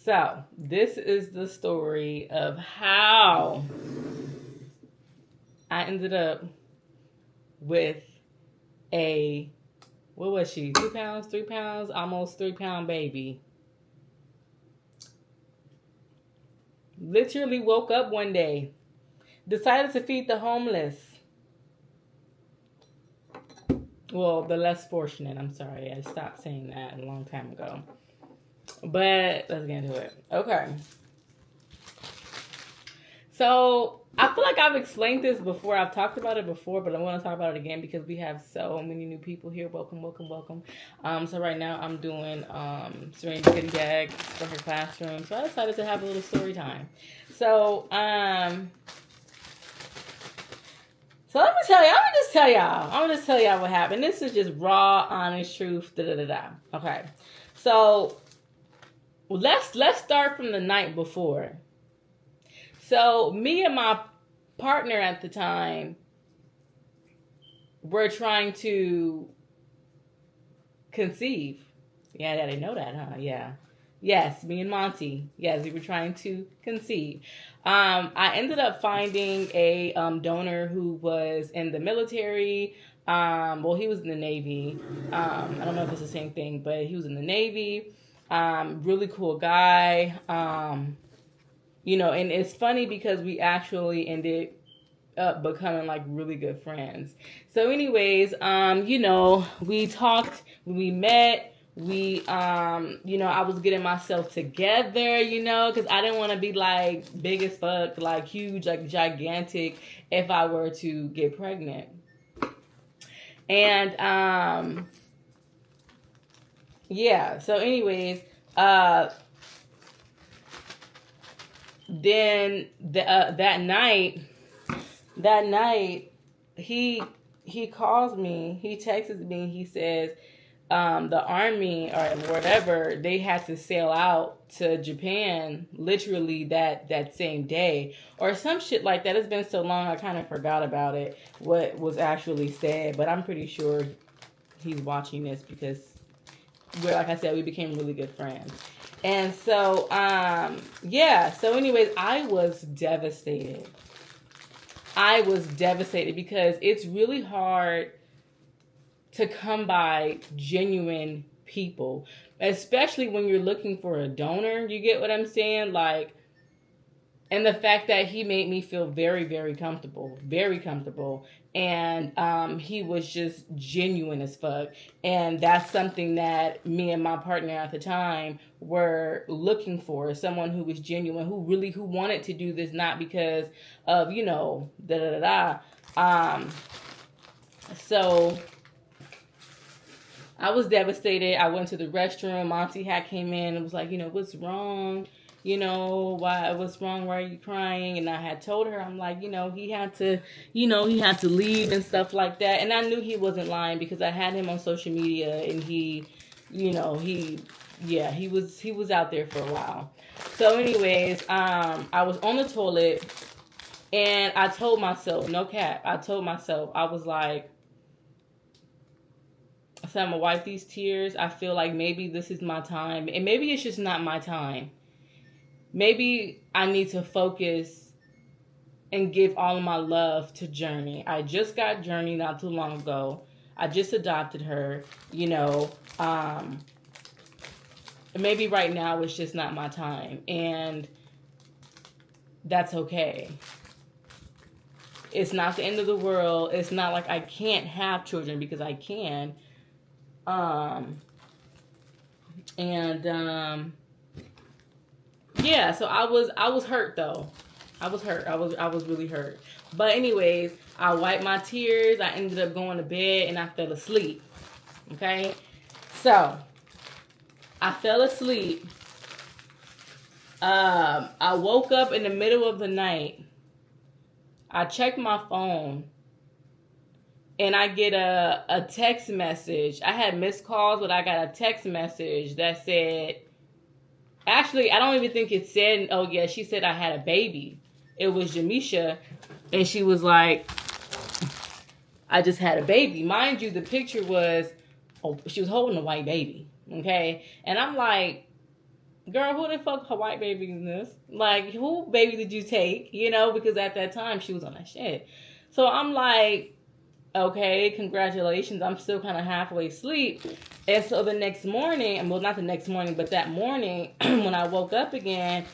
So, this is the story of how I ended up with what was she? 2 pounds, 3 pounds, almost 3 pound baby. Literally woke up one day, decided to feed the homeless. Well, the less fortunate. I'm sorry. I stopped saying that a long time ago. But let's get into it. Okay. So I feel like I've explained this before. I've talked about it before, but I want to talk about it again because we have so many new people here. Welcome, welcome, welcome. So right now I'm doing Serenity goodie bags for her classroom. So I decided to have a little story time. So So let me tell you, I'm gonna just tell y'all what happened. This is just raw, honest truth. Okay. So let's start from the night before. So me and my partner at the time were trying to conceive. Yeah, I didn't know that, huh? Yeah. Yes, me and Monty. Yes, we were trying to conceive. I ended up finding a donor who was in the military. Well, he was in the Navy. I don't know if it's the same thing, but he was in the Navy. Really cool guy. And it's funny because we actually ended up becoming like really good friends. So anyways, we talked, we met. I was getting myself together, because I didn't want to be like big as fuck, like huge, like gigantic if I were to get pregnant. And, so anyways, then that night, he calls me, he texts me, he says, the army or whatever, they had to sail out to Japan literally that same day or some shit like that. It's been so long I kind of forgot about it, what was actually said, but I'm pretty sure he's watching this because like I said, we became really good friends. And so so anyways, I was devastated because it's really hard to come by genuine people, especially when you're looking for a donor. You get what I'm saying? Like, and the fact that he made me feel very, very comfortable. And he was just genuine as fuck. And that's something that me and my partner at the time were looking for. Someone who was genuine, who wanted to do this, not because of, So I was devastated. I went to the restroom. Monty had came in and was like, what's wrong? What's wrong? Why are you crying? And I had told her, I'm like, he had to leave and stuff like that. And I knew he wasn't lying because I had him on social media and he was out there for a while. So anyways, I was on the toilet and I told myself, no cap, I was like, so I'm gonna wipe these tears. I feel like maybe this is my time. And maybe it's just not my time. Maybe I need to focus and give all of my love to Journey. I just got Journey not too long ago. I just adopted her, maybe right now it's just not my time. And that's okay. It's not the end of the world. It's not like I can't have children because I can. So I was hurt though. I was really hurt. But anyways, I wiped my tears. I ended up going to bed and I fell asleep. Okay. So I fell asleep. I woke up in the middle of the night. I checked my phone. And I get a text message. I had missed calls, but I got a text message that said, actually, I don't even think it said, oh yeah, she said I had a baby. It was Jamisha. And she was like, I just had a baby. Mind you, the picture was, she was holding a white baby. Okay. And I'm like, girl, who the fuck her white baby is this? Like, who baby did you take? You know, because at that time she was on that shit. So I'm like, okay, congratulations. I'm still kind of halfway asleep. And so the next morning, well, not the next morning, but that morning when I woke up again,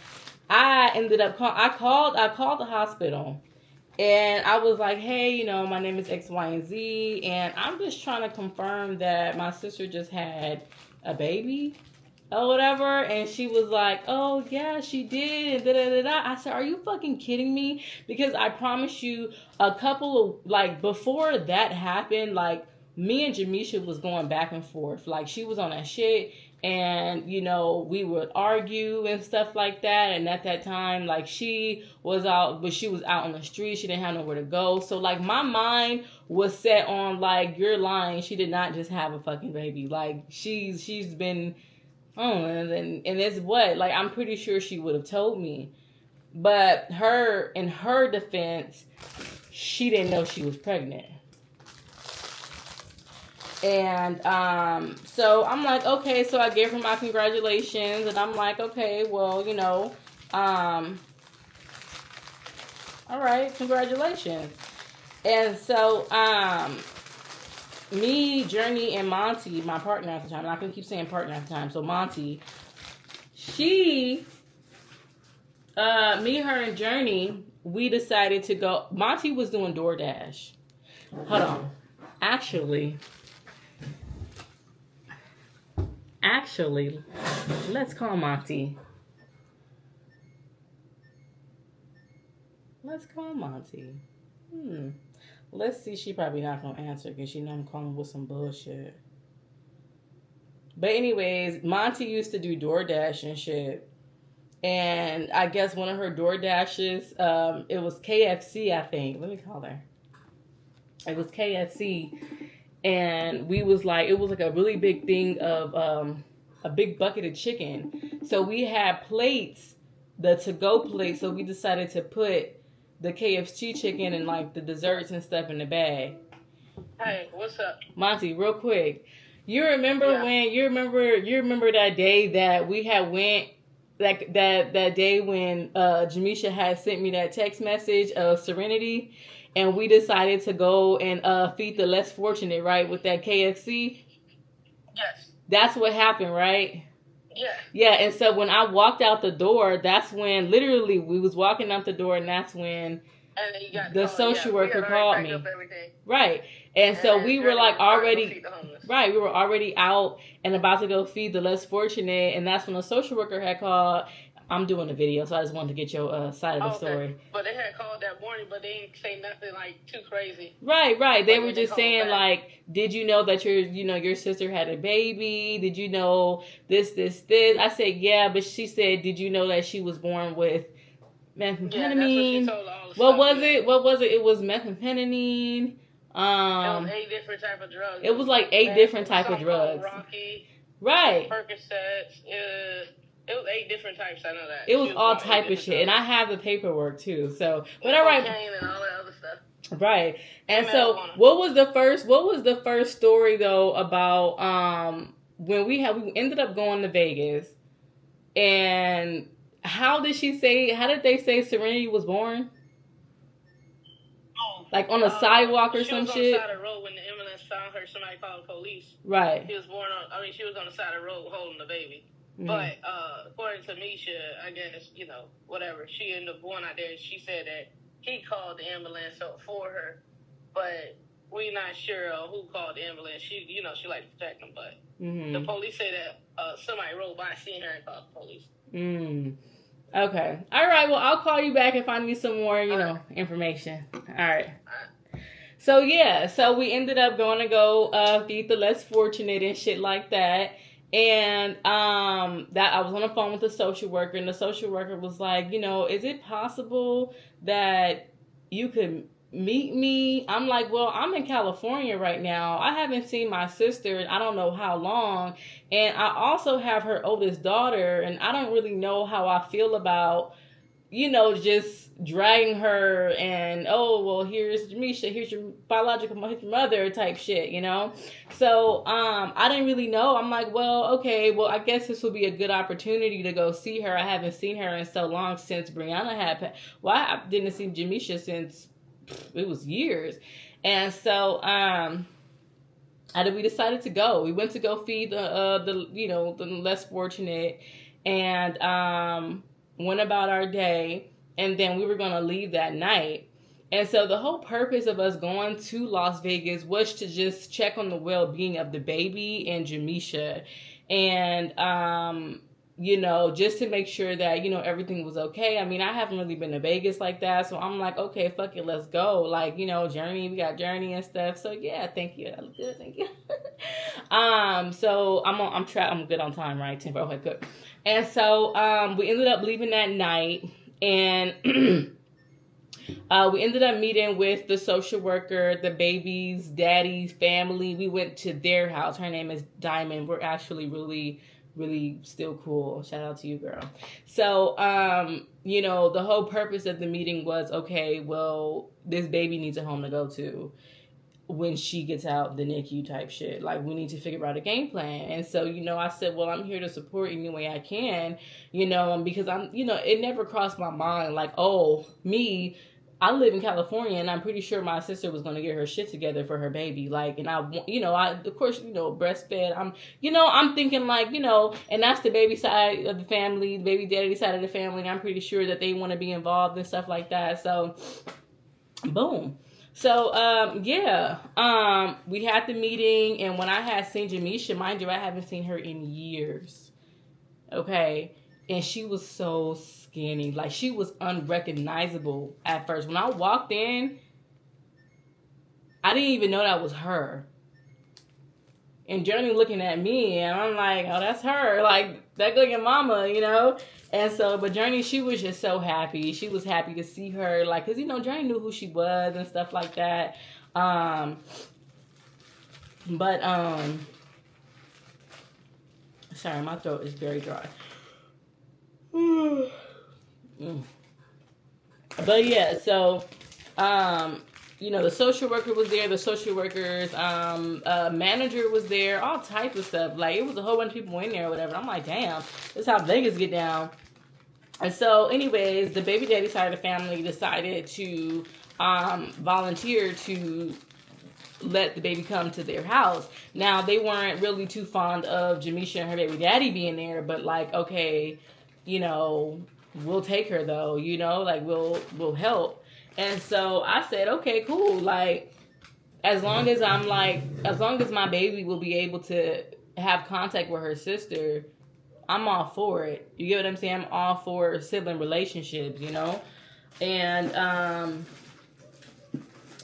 I ended up I called the hospital. And I was like, hey, you know, my name is X, Y, and Z, and I'm just trying to confirm that my sister just had a baby or whatever. And she was like, oh, yeah, she did. Da, da, da, da. I said, are you fucking kidding me? Because I promise you, a couple of, like, before that happened, like, me and Jamisha was going back and forth. Like, she was on that shit. And, you know, we would argue and stuff like that. And at that time, like, she was out, but she was out on the street. She didn't have nowhere to go. So, like, my mind was set on, like, you're lying. She did not just have a fucking baby. Like, she's been, oh, and it's what? Like, I'm pretty sure she would have told me. But in her defense, she didn't know she was pregnant. And so I'm like, okay, so I gave her my congratulations, and I'm like, okay, well, you know, all right, congratulations. And so me, Journey, and Monty, my partner at the time, I'm not gonna keep saying partner at the time, so Monty, me, her, and Journey, we decided to go. Monty was doing DoorDash. Hold on. Actually, let's call Monty. Let's see. She probably not gonna answer because she know I'm calling with some bullshit. But anyways, Monty used to do DoorDash and shit. And I guess one of her DoorDashes, it was KFC, I think. Let me call her. It was KFC. And we was like, it was like a really big thing of a big bucket of chicken. So we had plates, the to-go plates. So we decided to put the KFC chicken and like the desserts and stuff in the bag. Hey, what's up? Monty, real quick. You remember that day that we had went, like that day when Jamisha had sent me that text message of Serenity? And we decided to go and feed the less fortunate, right, with that KFC? Yes. That's what happened, right? Yeah. Yeah, and so when I walked out the door, that's when, literally, we was walking out the door, and that's when the social worker called me. Right. And so we were like already, right, we were already out and about to go feed the less fortunate, and that's when the social worker had called. I'm doing a video, so I just wanted to get your side of the story. But they had called that morning, but they didn't say nothing like too crazy. Right. They were just saying like, did you know that your sister had a baby? Did you know this? I said, yeah, but she said, did you know that she was born with methamphetamine? Yeah, that's what she told all the What was it? It was methamphetamine. It was 8 different type of drugs. It was like 8 different type of drugs. Rocky. Right. Percocets. It was 8 different types. I know that. It was all type of shit, and I have the paperwork too. So, but all right. Cocaine and all that other stuff. Right. And so, what was the first story though about when we ended up going to Vegas, and how did they say Serenity was born? Oh, like on a sidewalk or some shit? She was on the side of the road when the ambulance found her. Somebody called the police. Right. She was on the side of the road holding the baby. Mm-hmm. But according to Misha, I guess, whatever, she ended up going out there. She said that he called the ambulance up for her, but we're not sure who called the ambulance. She likes to protect them, but the police say that somebody rode by, seen her, and called the police. Okay. All right. Well, I'll call you back if I need some more, information. All right. So we ended up going to go feed the less fortunate and shit like that. And that I was on the phone with the social worker, and the social worker was like, is it possible that you could meet me? I'm like, well, I'm in California right now. I haven't seen my sister in I don't know how long, and I also have her oldest daughter, and I don't really know how I feel about just dragging her and, oh, well, here's Jamisha, here's your biological mother type shit, So, I didn't really know. I'm like, well, okay, well, I guess this will be a good opportunity to go see her. I haven't seen her in so long since Brianna had, I didn't see Jamisha since it was years. And so, we decided to go. We went to go feed the less fortunate, and went about our day, and then we were going to leave that night. And so the whole purpose of us going to Las Vegas was to just check on the well-being of the baby and Jamisha, and just to make sure that everything was okay. I mean, I haven't really been to Vegas like that, so I'm like, okay, fuck it, let's go. Like, Journey, we got Journey and stuff. So yeah, thank you. That was good, thank you. So I'm good on time, right? 10. Okay, good. And so we ended up leaving that night, and we ended up meeting with the social worker, the baby's daddy's family. We went to their house. Her name is Diamond. We're actually really, really still cool. Shout out to you, girl. So, the whole purpose of the meeting was, okay, well, this baby needs a home to go to when she gets out the NICU type shit. Like, we need to figure out a game plan. And so, I said, well, I'm here to support any way I can, because it never crossed my mind, like, oh, I live in California, and I'm pretty sure my sister was going to get her shit together for her baby. Like, and I of course, breastfed. I'm thinking like, and that's the baby side of the family, the baby daddy side of the family. And I'm pretty sure that they want to be involved and stuff like that. So, boom. So, we had the meeting, and when I had seen Jamisha, mind you, I haven't seen her in years. Okay. And she was so skinny. Like, she was unrecognizable at first. When I walked in, I didn't even know that was her. And Journey looking at me, and I'm like, oh, that's her. Like, that good your mama, And so, but Journey, she was just so happy. She was happy to see her. Like, because, Journey knew who she was and stuff like that. Sorry, my throat is very dry. But yeah, so the social worker was there, the social worker's manager was there, all types of stuff. Like, it was a whole bunch of people in there or whatever. I'm like, damn, this is how Vegas get down. And so anyways, the baby daddy side of the family decided to volunteer to let the baby come to their house. Now, they weren't really too fond of Jamisha and her baby daddy being there, but like, okay, we'll take her though, like we'll help. And so I said, okay, cool. Like, as long as my baby will be able to have contact with her sister, I'm all for it. You get what I'm saying? I'm all for sibling relationships, And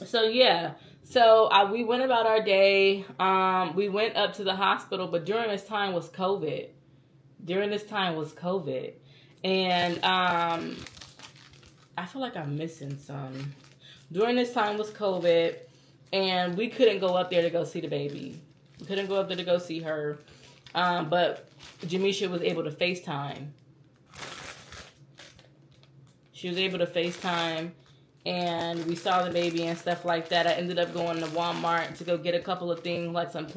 so yeah. So we went about our day. We went up to the hospital, but during this time was COVID. And I feel like I'm missing some. During this time was COVID, and we couldn't go up there to go see the baby. We couldn't go up there to go see her. But Jamisha was able to FaceTime. She was able to FaceTime, and we saw the baby and stuff like that. I ended up going to Walmart to go get a couple of things, like some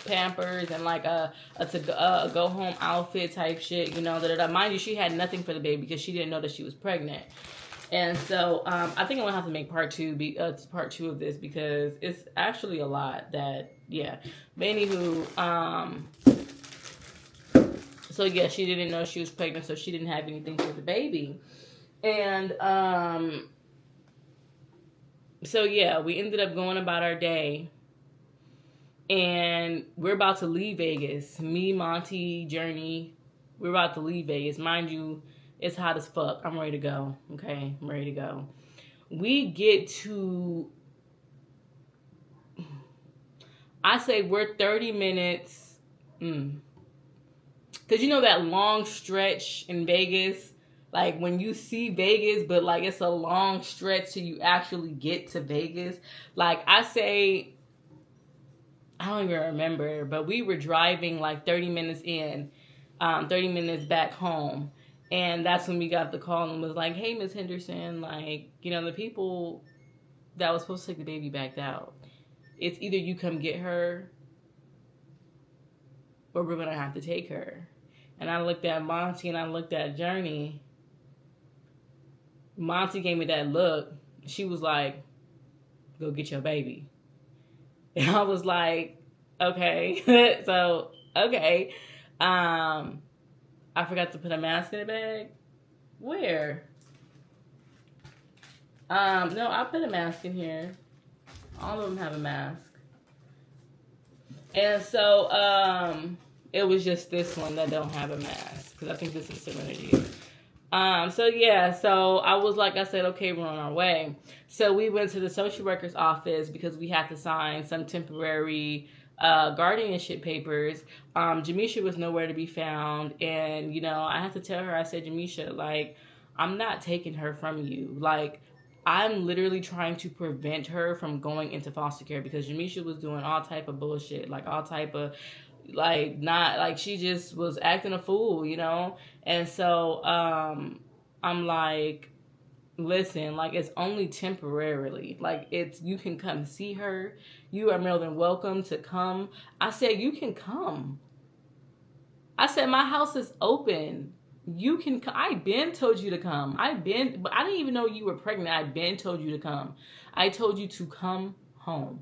Pampers and like a go home outfit type shit, Mind you, she had nothing for the baby because she didn't know that she was pregnant. And so I think I'm gonna have to make part two of this because it's actually a lot that, yeah. But anywho, so yeah, she didn't know she was pregnant, so she didn't have anything for the baby. And so yeah, we ended up going about our day, and we're about to leave Vegas. Me, Monty, Journey, we're about to leave Vegas. Mind you, it's hot as fuck. I'm ready to go. Okay, I'm ready to go. We get to, I say we're 30 minutes, because that long stretch in Vegas, like when you see Vegas, but like it's a long stretch till you actually get to Vegas. Like I say, I don't even remember, but we were driving like 30 minutes in, 30 minutes back home. And that's when we got the call and was like, hey, Miss Henderson, like, you know, the people that was supposed to take the baby backed out. It's either you come get her or we're going to have to take her. And I looked at Monty and I looked at Journey. Monty gave me that look. She was like, go get your baby. And I was like, okay. So, okay. I forgot to put a mask in the bag. Where? No, I put a mask in here. All of them have a mask. And so, it was just this one that don't have a mask. Because I think this is Serenity. So yeah, so I was like, I said, okay, we're on our way. So we went to the social worker's office because we had to sign some temporary guardianship papers. Jamisha was nowhere to be found. And, you know, I had to tell her, I said, Jamisha, like, I'm not taking her from you. Like, I'm literally trying to prevent her from going into foster care because Jamisha was doing all type of bullshit, like all type of, like, not, like, she just was acting a fool, you know? And so, I'm like, listen, like, it's only temporarily. Like, it's, you can come see her. You are more than welcome to come. I said, you can come. I said, my house is open. You can come. I been told you to come. But I didn't even know you were pregnant. I been told you to come. I told you to come home.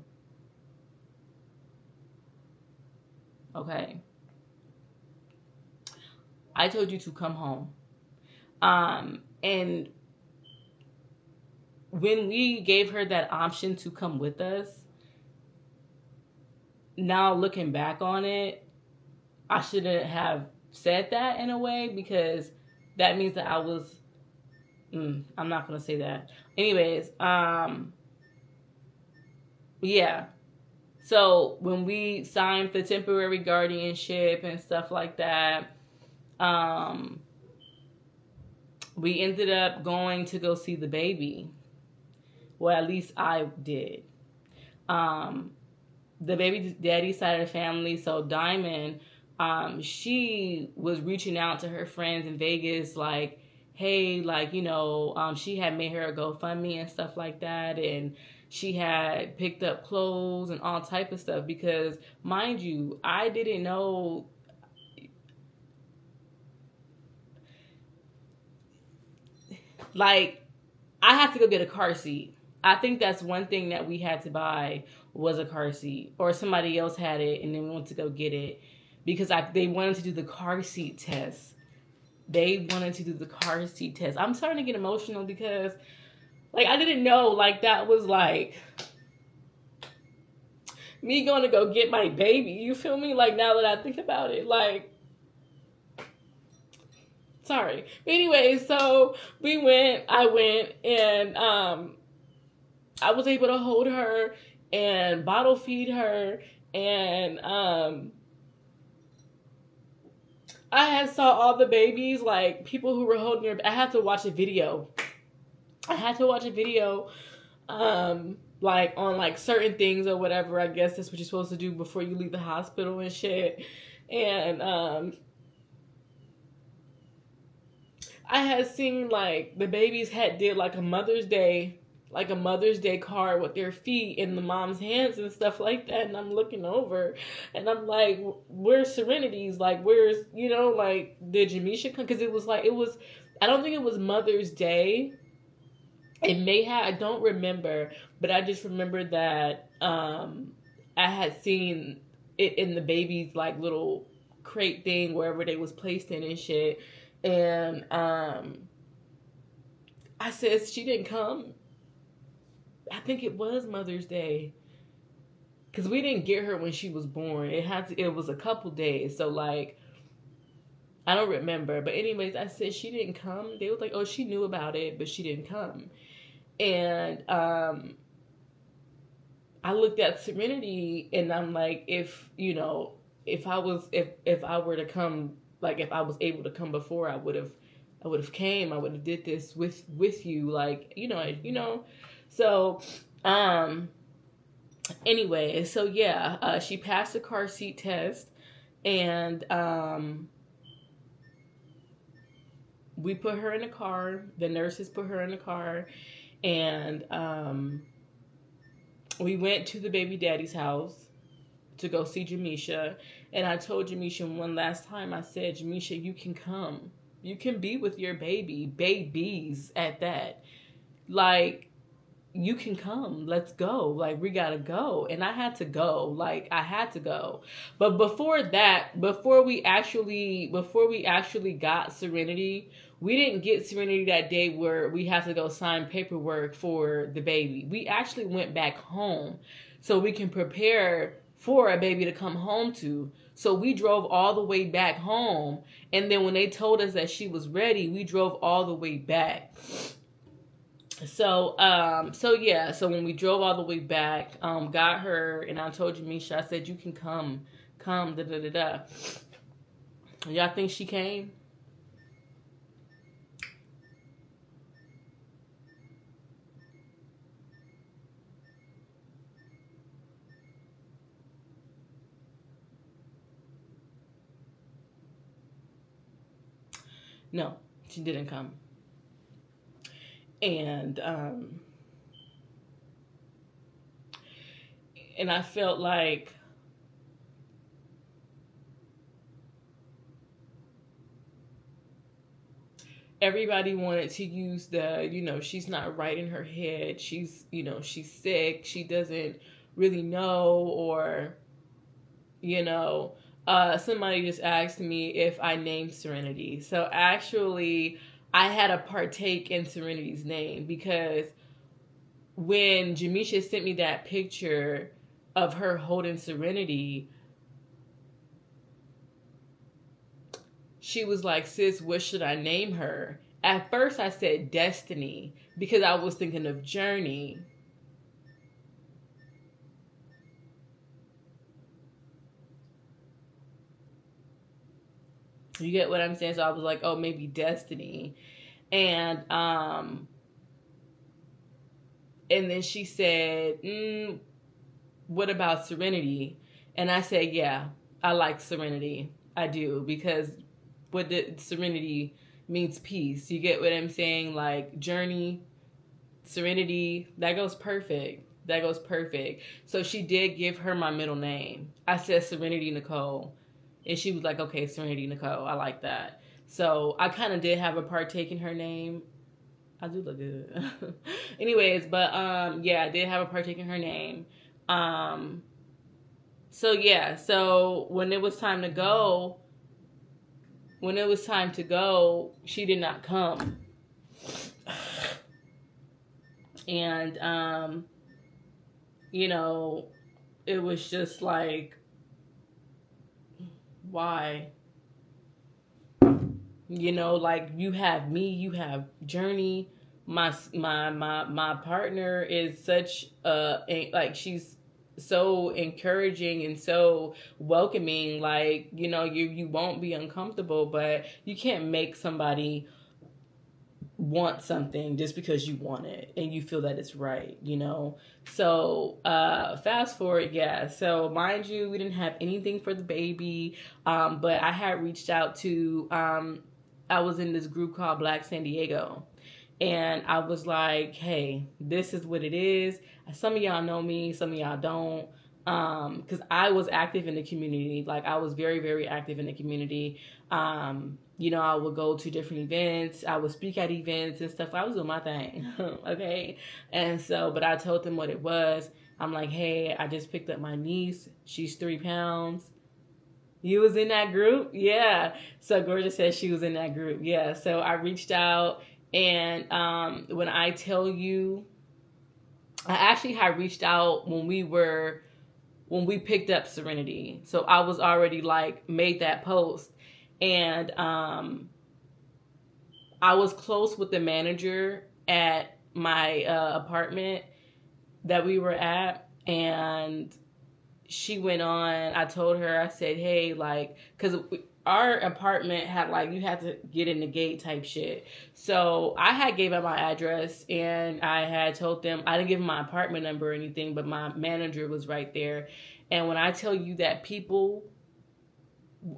Okay. I told you to come home. And when we gave her that option to come with us, now looking back on it, I shouldn't have said that in a way because that means that I was, I'm not going to say that. Anyways, yeah. So when we signed the temporary guardianship and stuff like that, we ended up going to go see the baby. Well, at least I did. The baby daddy side of the family, so Diamond, she was reaching out to her friends in Vegas, like, hey, like, you know, she had made her a GoFundMe and stuff like that, and she had picked up clothes and all type of stuff because, mind you, I didn't know. Like, I have to go get a car seat. I think that's one thing that we had to buy was a car seat, or somebody else had it and then we went to go get it because they wanted to do the car seat test. They wanted to do the car seat test. I'm starting to get emotional because, like, I didn't know, like, that was like me going to go get my baby. You feel me? Like, now that I think about it, like, sorry. Anyway, so I went, and I was able to hold her and bottle feed her, and I had saw all the babies, like, people who were holding her. I had to watch a video. Like, on, like, certain things or whatever. I guess that's what you're supposed to do before you leave the hospital and shit. And I had seen, like, the babies had did like a Mother's Day card with their feet in the mom's hands and stuff like that. And I'm looking over and I'm like, where's Serenity's? Like, where's, you know, like, did Jamisha come? Because I don't think it was Mother's Day. It may have, I don't remember, but I just remember that I had seen it in the baby's, like, little crate thing wherever they was placed in and shit. And I said, she didn't come. I think it was Mother's Day. Because we didn't get her when she was born. It was a couple days. So, like, I don't remember. But anyways, I said she didn't come. They was like, oh, she knew about it, but she didn't come. And I looked at Serenity and I'm like, if I were to come, like, if I was able to come before, I would have came. I would have did this with you, like, you know. So, anyway, so yeah, she passed the car seat test, and we put her in the car. The nurses put her in the car, and we went to the baby daddy's house to go see Jamisha. And I told Jamisha one last time, I said, Jamisha, you can come. You can be with your babies at that. Like, you can come. Let's go. Like, we gotta go. And I had to go. Like, I had to go. But before that, before we actually got Serenity, we didn't get Serenity that day where we had to go sign paperwork for the baby. We actually went back home so we can prepare for a baby to come home to. So we drove all the way back home. And then when they told us that she was ready, we drove all the way back. So when we drove all the way back, got her, and I told Jamisha, I said, you can come, da da da da. Y'all think she came? No, she didn't come. And I felt like everybody wanted to use the, she's not right in her head. She's sick. She doesn't really know, or, somebody just asked me if I named Serenity. So actually, I had to partake in Serenity's name, because when Jamisha sent me that picture of her holding Serenity, she was like, sis, what should I name her? At first I said Destiny, because I was thinking of Journey. You get what I'm saying? So I was like, oh, maybe Destiny. And then she said, what about Serenity? And I said, yeah, I like Serenity. I do, because what the Serenity means peace. You get what I'm saying? Like, Journey, Serenity, that goes perfect. That goes perfect. So she did give her my middle name. I said Serenity Nicole. And she was like, okay, Serenity Nicole. I like that. So I kind of did have a partake in her name. I do look good. Anyways, but yeah, I did have a partake in her name. So when it was time to go, she did not come. And it was just like, why? Like, you have me, you have Journey. My partner is such like, she's so encouraging and so welcoming. Like, you won't be uncomfortable, but you can't make somebody want something just because you want it and you feel that it's right. So fast forward, yeah, so mind you, we didn't have anything for the baby, but I had reached out to I was in this group called Black San Diego, and I was like, hey, this is what it is. Some of y'all know me, some of y'all don't, because I was active in the community. Like, I was very, very active in the community. I would go to different events. I would speak at events and stuff. I was doing my thing. Okay. And so, but I told them what it was. I'm like, hey, I just picked up my niece. She's 3 pounds. You was in that group? Yeah. So Gorgeous said she was in that group. Yeah. So I reached out, and when I tell you, I actually had reached out when we picked up Serenity. So I was already like made that post. And I was close with the manager at my apartment that we were at, and she went on. I told her, I said, hey, like, because our apartment had, like, you had to get in the gate type shit. So I had gave out my address, and I had told them, I didn't give them my apartment number or anything, but my manager was right there. And when I tell you that people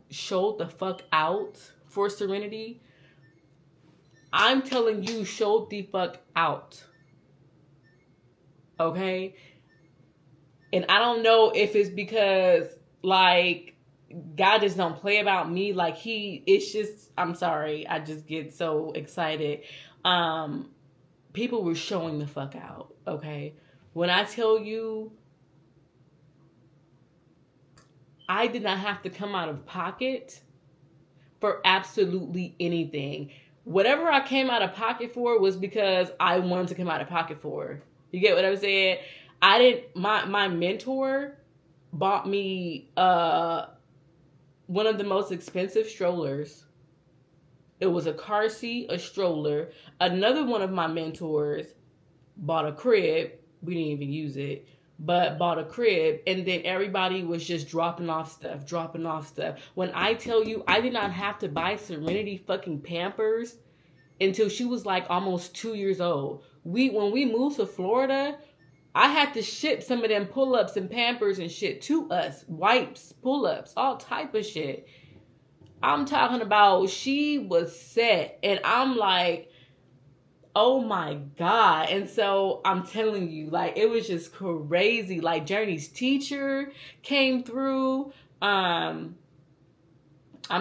showed the fuck out for Serenity, I'm telling you, show the fuck out. Okay? And I don't know if it's because, like, God just don't play about me. Like, it's just, I'm sorry. I just get so excited. People were showing the fuck out. Okay? When I tell you, I did not have to come out of pocket for absolutely anything. Whatever I came out of pocket for was because I wanted to come out of pocket for. You get what I'm saying? I didn't. My mentor bought me one of the most expensive strollers. It was a car seat, a stroller. Another one of my mentors bought a crib. We didn't even use it, but bought a crib. And then everybody was just dropping off stuff. When I tell you, I did not have to buy Serenity fucking Pampers until she was like almost 2 years old. When we moved to Florida, I had to ship some of them pull-ups and Pampers and shit to us. Wipes, pull-ups, all type of shit. I'm talking about she was set. And I'm like, oh my God. And so I'm telling you, like, it was just crazy. Like, Journey's teacher came through. I'm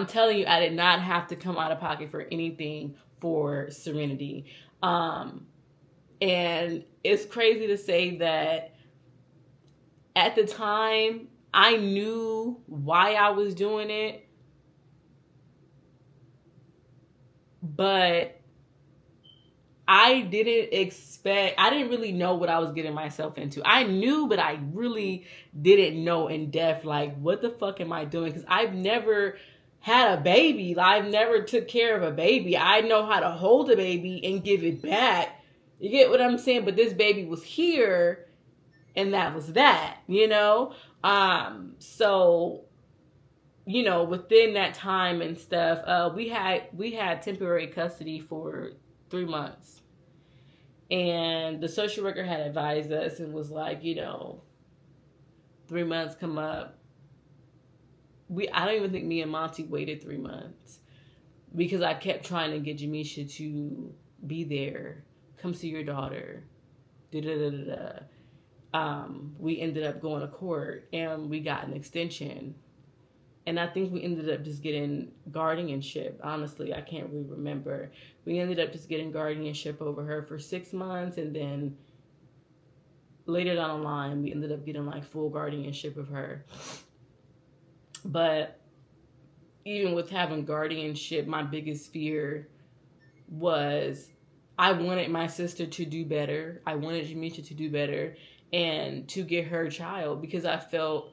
telling you, I did not have to come out of pocket for anything for Serenity. And it's crazy to say that at the time, I knew why I was doing it, but I didn't really know what I was getting myself into. I knew, but I really didn't know in depth, like, what the fuck am I doing? Because I've never had a baby. I've never took care of a baby. I know how to hold a baby and give it back. You get what I'm saying? But this baby was here, and that was that, you know? So, you know, within that time and stuff, we had temporary custody for 3 months. And the social worker had advised us and was like, you know, 3 months come up. I don't even think me and Monty waited 3 months because I kept trying to get Jamisha to be there, come see your daughter. We ended up going to court and we got an extension. And I think we ended up just getting guardianship. Honestly, I can't really remember. We ended up just getting guardianship over her for 6 months. And then later down the line, we ended up getting like full guardianship of her. But even with having guardianship, my biggest fear was I wanted my sister to do better. I wanted Jamisha to do better and to get her child because I felt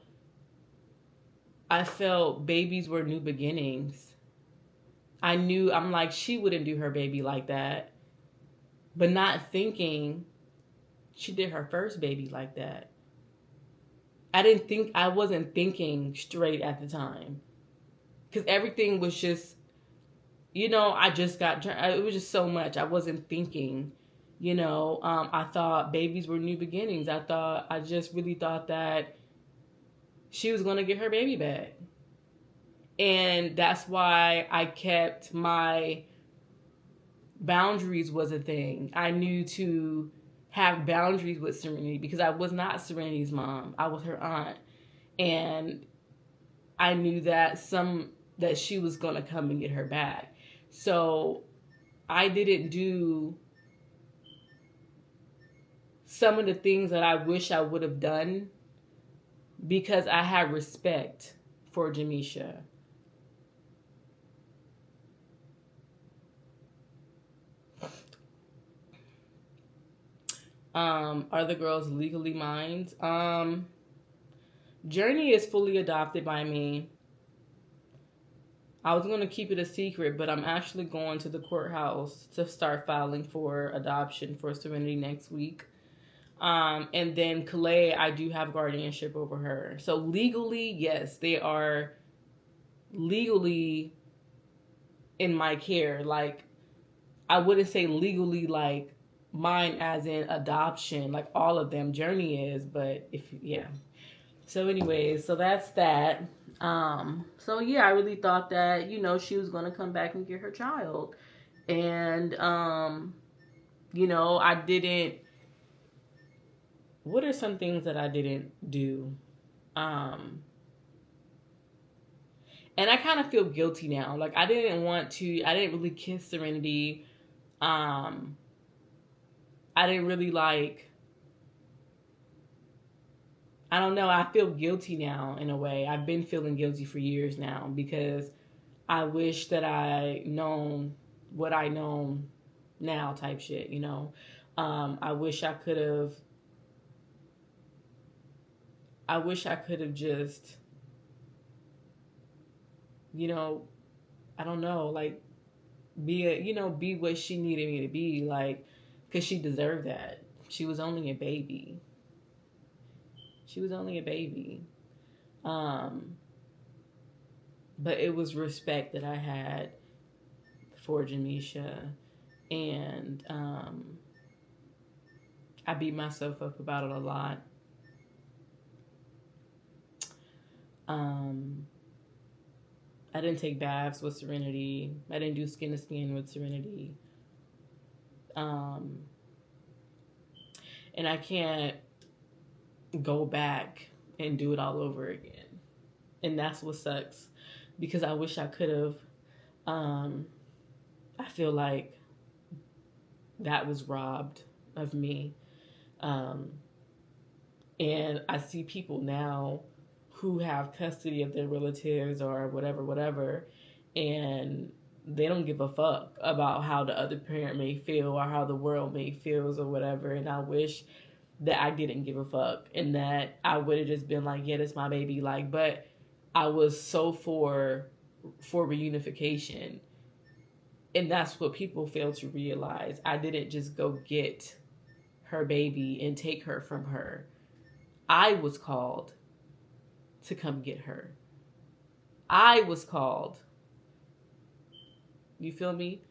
babies were new beginnings. I'm like, she wouldn't do her baby like that. But not thinking she did her first baby like that. I wasn't thinking straight at the time. Because everything was just, you know, it was just so much. I wasn't thinking, you know, I thought babies were new beginnings. I just really thought that she was going to get her baby back. And that's why I kept my boundaries was a thing. I knew to have boundaries with Serenity because I was not Serenity's mom. I was her aunt. And I knew that she was going to come and get her back. So I didn't do some of the things that I wish I would have done because I had respect for Jamisha. Are the girls legally mine? Journey is fully adopted by me. I was going to keep it a secret, but I'm actually going to the courthouse to start filing for adoption for Serenity next week. And then Calais, I do have guardianship over her. So legally, yes, they are legally in my care. Like, I wouldn't say legally like mine as in adoption, like all of them. Journey is, but yeah. So anyways, so that's that. So yeah, I really thought that, you know, she was going to come back and get her child. And, I didn't, what are some things that I didn't do? And I kind of feel guilty now. Like, I didn't really kiss Serenity. I didn't really I don't know. I feel guilty now in a way. I've been feeling guilty for years now because I wish that I known what I know now type shit, I wish I could have just, I don't know, be what she needed me to be, because she deserved that. She was only a baby. But it was respect that I had for Jamisha, and I beat myself up about it a lot. I didn't take baths with Serenity. I didn't do skin to skin with Serenity. And I can't go back and do it all over again. And that's what sucks, because I wish I could have. I feel like that was robbed of me. And I see people now who have custody of their relatives or whatever, and they don't give a fuck about how the other parent may feel or how the world may feel or whatever. And I wish that I didn't give a fuck and that I would have just been like, yeah, that's my baby. But I was so for reunification. And that's what people fail to realize. I didn't just go get her baby and take her from her. I was called to come get her. I was called. You feel me?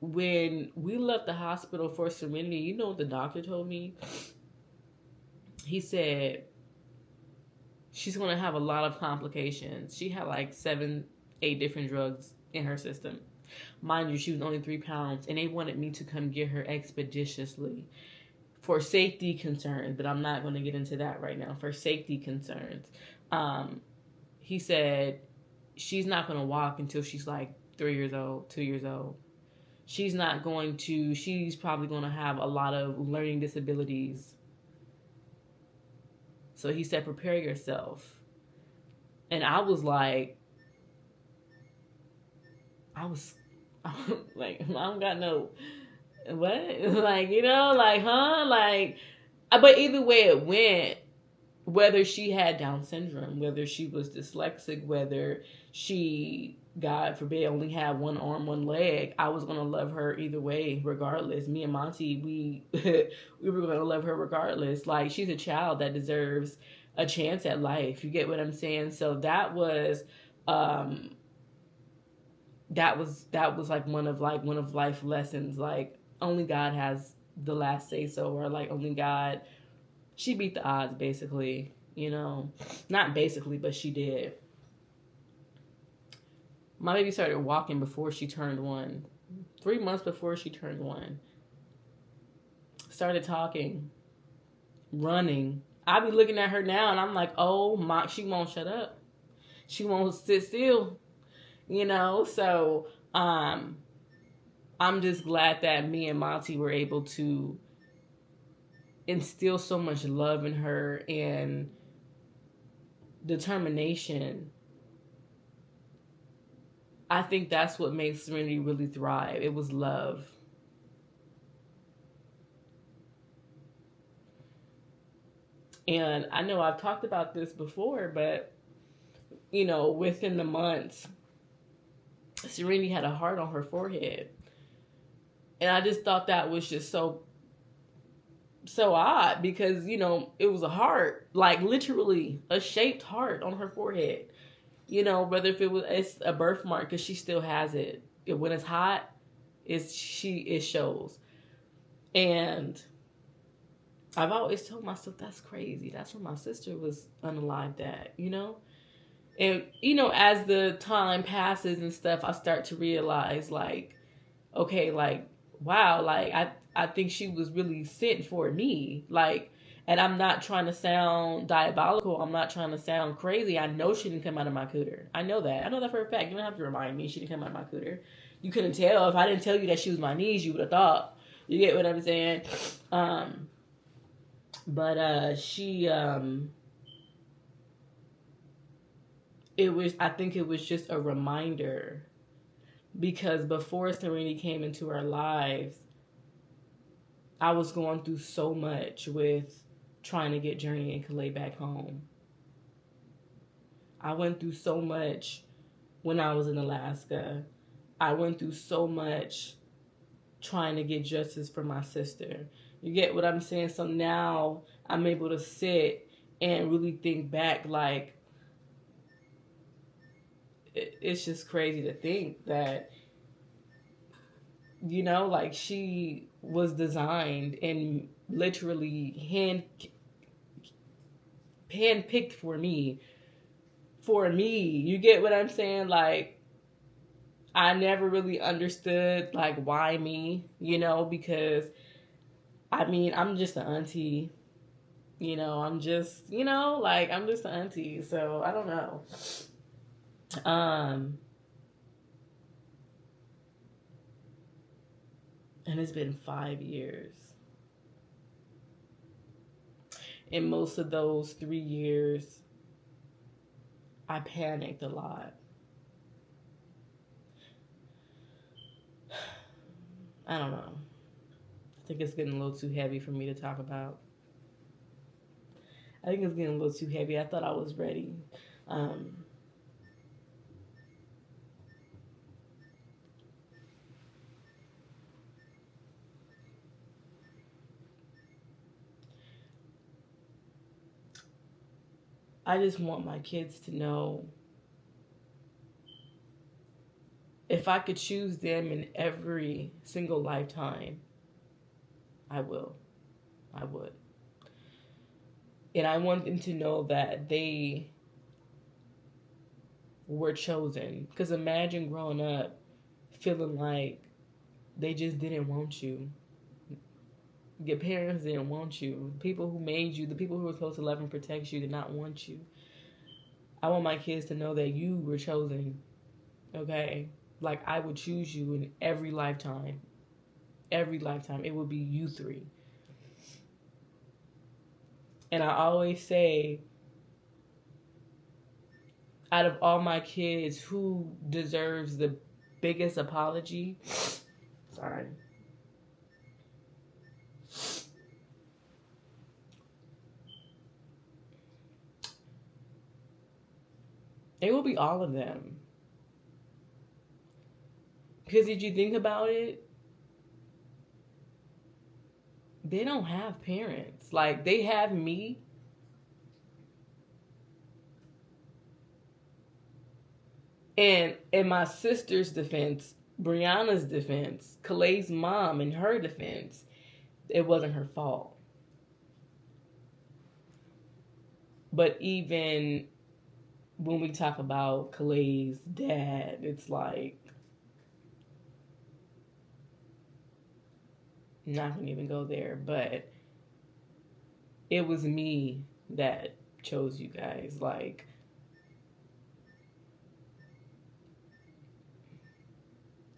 When we left the hospital for Serenity, you know what the doctor told me? He said she's going to have a lot of complications. She had 7-8 different drugs in her system. Mind you, she was only 3 pounds, and they wanted me to come get her expeditiously for safety concerns, but I'm not going to get into that right now. For safety concerns. He said she's not going to walk until she's 3 years old, 2 years old. She's probably going to have a lot of learning disabilities. So he said, prepare yourself. And I was like, I don't got no, what? But either way it went, whether she had Down syndrome, whether she was dyslexic, whether she, God forbid, only had one arm, one leg, I was going to love her either way, regardless. Me and Monty, we were going to love her regardless. She's a child that deserves a chance at life. You get what I'm saying? So that was one of life lessons. Only God has the last say so, or only God. She beat the odds, basically, not basically, but she did. My baby started walking before she turned 1. 3 months before she turned 1. Started talking, running. I be looking at her now and I'm like, oh my, she won't shut up. She won't sit still, So, I'm just glad that me and Monty were able to instill so much love in her and determination. I think that's what made Serenity really thrive. It was love. And I know I've talked about this before, but, within the months, Serenity had a heart on her forehead. And I just thought that was just so odd because, it was a heart, literally a shaped heart on her forehead. Whether if it's a birthmark, because she still has it. When it's hot, it shows. And I've always told myself, that's crazy. That's what my sister was unalived at, And, as the time passes and stuff, I start to realize, like, okay, like, wow, like, I think she was really sent for me. Like, and I'm not trying to sound diabolical. I'm not trying to sound crazy. I know she didn't come out of my cooter. I know that. I know that for a fact. You don't have to remind me she didn't come out of my cooter. You couldn't tell. If I didn't tell you that she was my niece, you would have thought. You get what I'm saying? But she I think it was just a reminder, because before Serenity came into our lives, I was going through so much with trying to get Journey and Kalei back home. I went through so much when I was in Alaska. I went through so much trying to get justice for my sister. You get what I'm saying? So now I'm able to sit and really think back, like, it's just crazy to think that, like, she was designed and literally hand-picked for me. You get what I'm saying? Like, I never really understood, like, why me, because, I mean, I'm just an auntie. I'm just, I'm just an auntie. So, I don't know. And it's been 5 years. In most of those 3 years, I panicked a lot. I don't know. I think it's getting a little too heavy for me to talk about. I think it's getting a little too heavy. I thought I was ready. I just want my kids to know, if I could choose them in every single lifetime, I will. I would. And I want them to know that they were chosen. Because imagine growing up feeling like they just didn't want you. Your parents didn't want you. The people who made you, the people who were supposed to love and protect you, did not want you. I want my kids to know that you were chosen. Okay? Like, I would choose you in every lifetime. Every lifetime. It would be you three. And I always say, out of all my kids, who deserves the biggest apology? Sorry. It will be all of them. Because if you think about it, they don't have parents. Like, they have me. And in my sister's defense, Brianna's defense, Kaleigh's mom in her defense, it wasn't her fault. But even when we talk about Kaleigh's dad, it's like, I'm not going to even go there, but it was me that chose you guys. Like,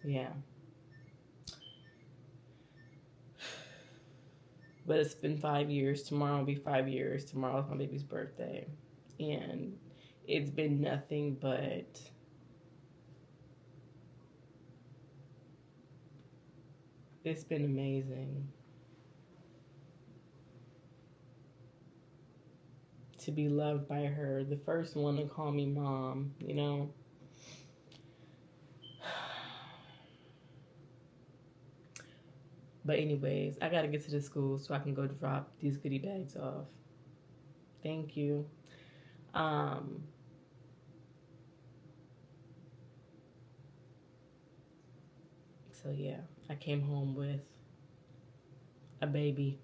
yeah. But it's been 5 years. Tomorrow will be 5 years. Tomorrow's my baby's birthday. And it's been nothing but it's been amazing to be loved by her. The first one to call me mom, But anyways, I gotta get to the school so I can go drop these goodie bags off. Thank you. So yeah, I came home with a baby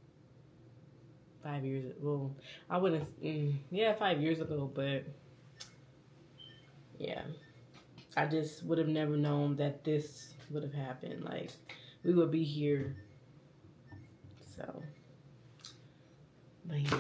5 years ago. Well, I wouldn't, 5 years ago, but Yeah. I just would have never known that this would have happened. Like, we would be here. So, but yeah.